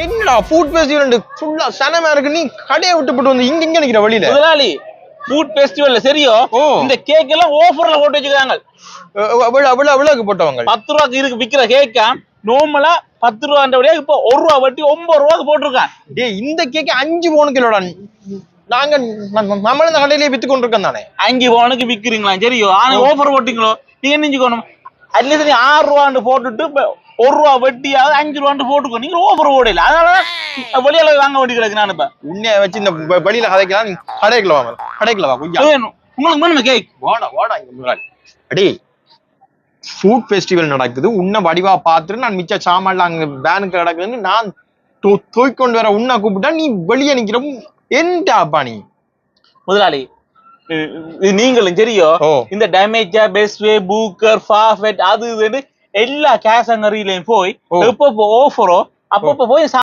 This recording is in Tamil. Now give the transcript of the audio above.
என்னடா ஃபுட் ஃபெஸ்டிவல் ஃபுல்லா சனமா இருக்கு, நீ கடையை விட்டு வந்து இங்க நிக்கிற வழியில? முதலாளி ஃபுட் ஃபெஸ்டிவல்ல சரியோ இந்த கேக் எல்லாம் ஆஃபர்ல போட்டு வச்சிருக்காங்க. அவ்வளவுக்கு போட்டவங்க 10 ரூபாய்க்கு இருக்கு விக்கிற கேக்கா நார்மலா 10 ரூபான்றபடியா இப்ப 1 ரூபா வட்டி 9 ரூபாய்க்கு போட்டிருக்கான். டேய் இந்த கேக் 5 பவுனுக்கு இல்லடா. நாங்க நம்மள இந்த கடையிலேயே வித்து கொண்டிருக்கோம் தானே. 5 பவுனுக்கு விக்கிறீங்களா? சரியோ ஆனா ஆஃபர் போட்டீங்களோ நீங்க நினைச்சுக்கணும். அட்லீஸ்ட் நீ 6 ரூபான்னு போட்டுட்டு 1 ரூபா வட்டியாவது 5 ரூபான்னு போட்டுக்கோ. நீங்க ஆஃபர் போடல, அதனால வெளியால வாங்க வேண்டி கிடக்கு. நான் இப்ப உன்னைய வச்சு இந்த வெளியில கதைக்கலாம். கடைக்குள்ள வாங்க, கடைக்குள்ள வா கொஞ்சம். உங்களுக்கு வேணுமா கேக்? வாடா இங்க முன்னாடி. அடே ஃபுட் ஃபெஸ்டிவல் நடக்குது, உன்னை வடிவா பார்த்துட்டு நான் மிச்ச சாமான்ல அங்க பேனுக்கு நடக்குதுன்னு நான் தூக்கொண்டு வர உன்னை கூப்பிட்டா நீ வெளியே நிக்கிற என்னப்பா நீ? முதலாளி நீங்களும் சரியோ இந்த டேமேஜா பெஸ்ட் வே பூக்கர் ஃபாஃபெட் அது இதுன்னு எல்லா கேஷ் அங்கரியிலையும் போய் எப்பப்போ ஆஃபரோ அப்பப்போ போய்